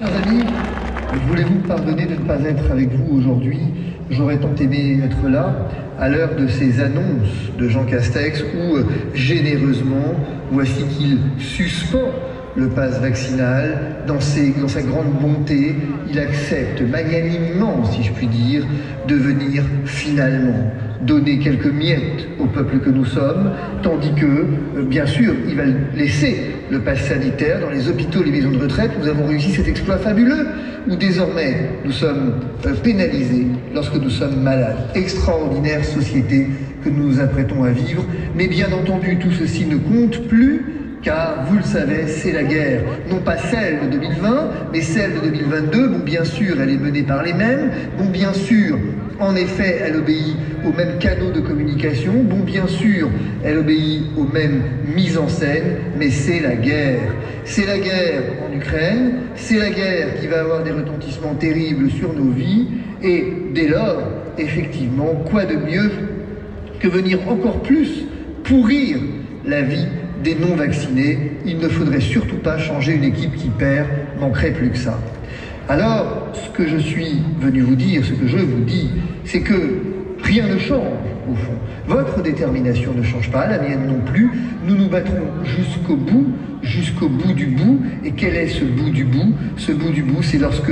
Chers amis, voulez-vous me pardonner de ne pas être avec vous aujourd'hui? J'aurais tant aimé être là, à l'heure de ces annonces de Jean Castex, où généreusement, voici qu'il suspend le pass vaccinal. Dans sa grande bonté, il accepte magnanimement, si je puis dire, de venir finalement donner quelques miettes au peuple que nous sommes, tandis que, bien sûr, il va laisser le pass sanitaire dans les hôpitaux et les maisons de retraite. Nous avons réussi cet exploit fabuleux, où désormais nous sommes pénalisés lorsque nous sommes malades. Extraordinaire société que nous nous apprêtons à vivre, mais bien entendu, tout ceci ne compte plus, car, vous le savez, c'est la guerre, non pas celle de 2020, mais celle de 2022. Bon, bien sûr, elle est menée par les mêmes. Bon, bien sûr, en effet, elle obéit aux mêmes canaux de communication. Bon, bien sûr, elle obéit aux mêmes mises en scène, mais c'est la guerre. C'est la guerre en Ukraine, c'est la guerre qui va avoir des retentissements terribles sur nos vies, et dès lors, effectivement, quoi de mieux que venir encore plus pourrir la vie des non-vaccinés? Il ne faudrait surtout pas changer une équipe qui perd, manquerait plus que ça. Alors, ce que je suis venu vous dire, ce que je vous dis, c'est que rien ne change, au fond. Votre détermination ne change pas, la mienne non plus. Nous nous battrons jusqu'au bout du bout. Et quel est ce bout du bout? Ce bout du bout, c'est lorsque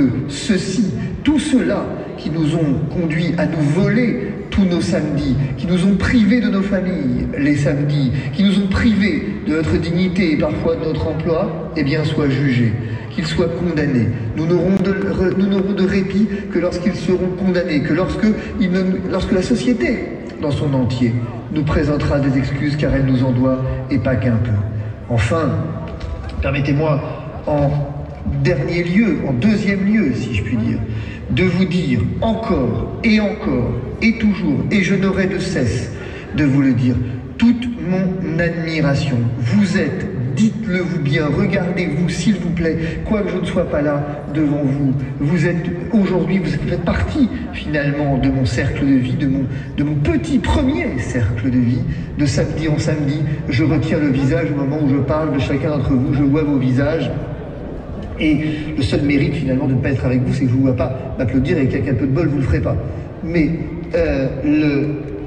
tous ceux-là qui nous ont conduits à nous voler tous nos samedis, qui nous ont privés de nos familles les samedis, qui nous ont privés de notre dignité et parfois de notre emploi, eh bien, soient jugés, qu'ils soient condamnés. Nous n'aurons de répit que lorsqu'ils seront condamnés, que lorsque la société, dans son entier, nous présentera des excuses, car elle nous en doit, et pas qu'un peu. Enfin, permettez-moi, en dernier lieu, en deuxième lieu, si je puis dire, de vous dire encore et toujours, et je n'aurai de cesse de vous le dire, toute mon admiration. Vous êtes, dites-le-vous bien, regardez-vous s'il vous plaît, quoique je ne sois pas là devant vous, vous êtes aujourd'hui, vous faites partie finalement de mon cercle de vie, de mon petit premier cercle de vie, de samedi en samedi. Je retiens le visage au moment où je parle de chacun d'entre vous, je vois vos visages. Et le seul mérite finalement de ne pas être avec vous, c'est que je ne vous vois pas m'applaudir, et qu'avec un peu de bol, vous ne le ferez pas. Mais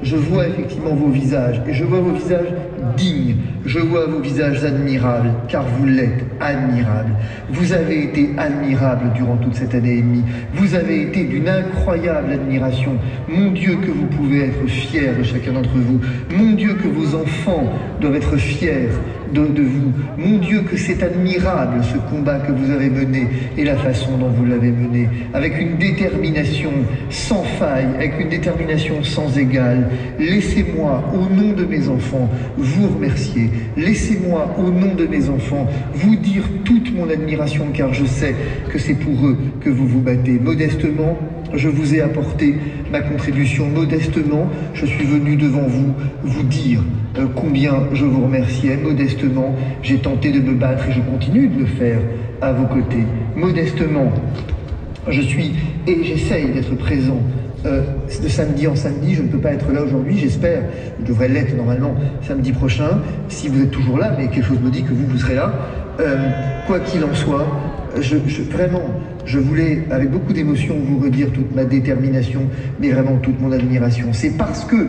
je vois effectivement vos visages, et je vois vos visages dignes, je vois vos visages admirables, car vous l'êtes, admirables. Vous avez été admirables durant toute cette année et demie. Vous avez été d'une incroyable admiration. Mon Dieu, que vous pouvez être fiers de chacun d'entre vous. Mon Dieu, que vos enfants doivent être fiers de vous. Mon Dieu, que c'est admirable ce combat que vous avez mené et la façon dont vous l'avez mené, avec une détermination sans faille, avec une détermination sans égale. Laissez-moi, au nom de mes enfants, vous remercier. Laissez-moi, au nom de mes enfants, vous dire toute mon admiration, car je sais que c'est pour eux que vous vous battez. Modestement, je vous ai apporté ma contribution. Modestement, je suis venu devant vous vous dire combien je vous remerciais. Modestement, j'ai tenté de me battre, et je continue de le faire à vos côtés. Modestement, je suis et j'essaye d'être présent de samedi en samedi. Je ne peux pas être là aujourd'hui, j'espère, je devrais l'être normalement samedi prochain, si vous êtes toujours là, mais quelque chose me dit que vous serez là. Quoi qu'il en soit, vraiment, je voulais, avec beaucoup d'émotion, vous redire toute ma détermination, mais vraiment toute mon admiration. C'est parce que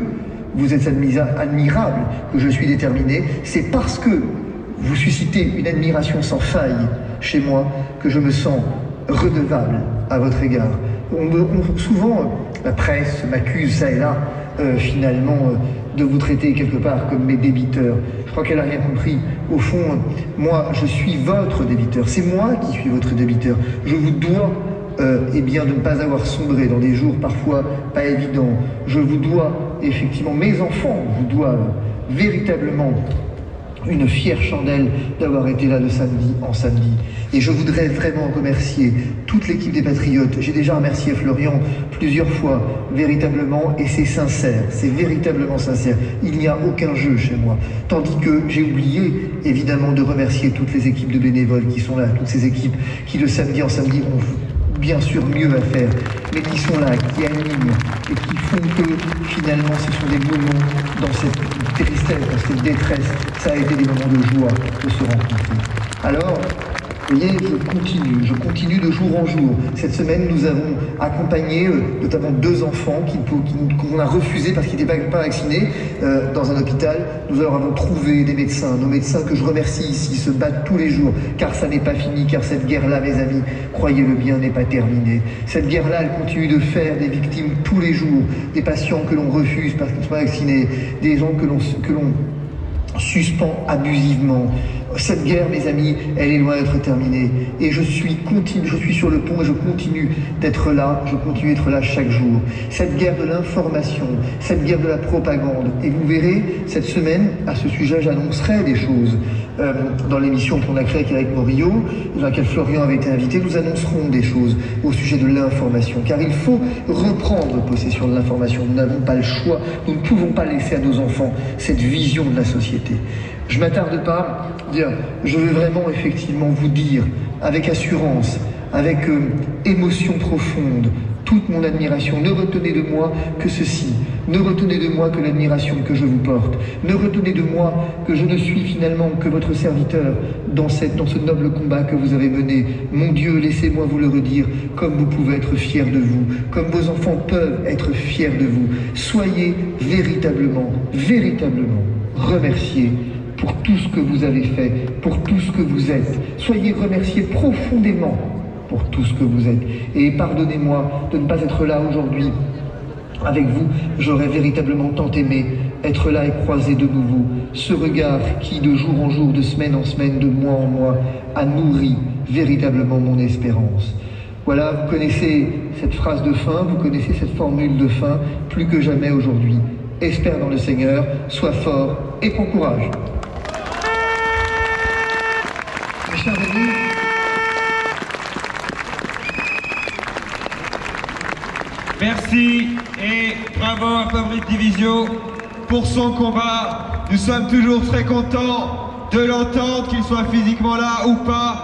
vous êtes admirable que je suis déterminé. C'est parce que vous suscitez une admiration sans faille chez moi que je me sens redevable à votre égard. Souvent, la presse m'accuse, ça et là, finalement, de vous traiter quelque part comme mes débiteurs. Je crois qu'elle n'a rien compris. Au fond, moi, je suis votre débiteur. C'est moi qui suis votre débiteur. Je vous dois eh bien, de ne pas avoir sombré dans des jours parfois pas évidents. Je vous dois, effectivement, mes enfants vous doivent véritablement une fière chandelle d'avoir été là de samedi en samedi. Et je voudrais vraiment remercier toute l'équipe des Patriotes. J'ai déjà remercié Florian plusieurs fois, véritablement, et c'est sincère, c'est véritablement sincère. Il n'y a aucun jeu chez moi. Tandis que j'ai oublié, évidemment, de remercier toutes les équipes de bénévoles qui sont là, toutes ces équipes qui, de samedi en samedi, ont bien sûr mieux à faire, mais qui sont là, qui animent, et qui font que, finalement, ce sont des moments dans cette tristesse, dans cette détresse. Ça a été des moments de joie de se rencontrer. Alors, Vous voyez, je continue de jour en jour. Cette semaine, nous avons accompagné notamment 2 enfants qu'on a refusés parce qu'ils n'étaient pas vaccinés dans un hôpital. Nous leur avons trouvé des médecins, nos médecins que je remercie ici, se battent tous les jours, car ça n'est pas fini, car cette guerre-là, mes amis, croyez-le bien, n'est pas terminée. Cette guerre-là, elle continue de faire des victimes tous les jours, des patients que l'on refuse parce qu'ils ne sont pas vaccinés, des gens que l'on suspend abusivement. Cette guerre, mes amis, elle est loin d'être terminée. Et je suis sur le pont et je continue d'être là, chaque jour. Cette guerre de l'information, cette guerre de la propagande. Et vous verrez, cette semaine, à ce sujet, j'annoncerai des choses. Dans l'émission qu'on a créée avec Morio, dans laquelle Florian avait été invité, nous annoncerons des choses au sujet de l'information. Car il faut reprendre possession de l'information. Nous n'avons pas le choix. Nous ne pouvons pas laisser à nos enfants cette vision de la société. Je ne m'attarde pas, je veux vraiment effectivement vous dire, avec assurance, avec émotion profonde, toute mon admiration. Ne retenez de moi que ceci, ne retenez de moi que l'admiration que je vous porte, ne retenez de moi que je ne suis finalement que votre serviteur dans ce noble combat que vous avez mené. Mon Dieu, laissez-moi vous le redire, comme vous pouvez être fiers de vous, comme vos enfants peuvent être fiers de vous. Soyez véritablement remerciés pour tout ce que vous avez fait, pour tout ce que vous êtes. Soyez remerciés profondément pour tout ce que vous êtes. Et pardonnez-moi de ne pas être là aujourd'hui avec vous. J'aurais véritablement tant aimé être là et croiser de nouveau ce regard qui, de jour en jour, de semaine en semaine, de mois en mois, a nourri véritablement mon espérance. Voilà, vous connaissez cette phrase de fin, vous connaissez cette formule de fin, plus que jamais aujourd'hui. Espère dans le Seigneur, sois fort et prends courage. Mes chers amis, merci et bravo à Fabrice Divisio pour son combat. Nous sommes toujours très contents de l'entendre, qu'il soit physiquement là ou pas.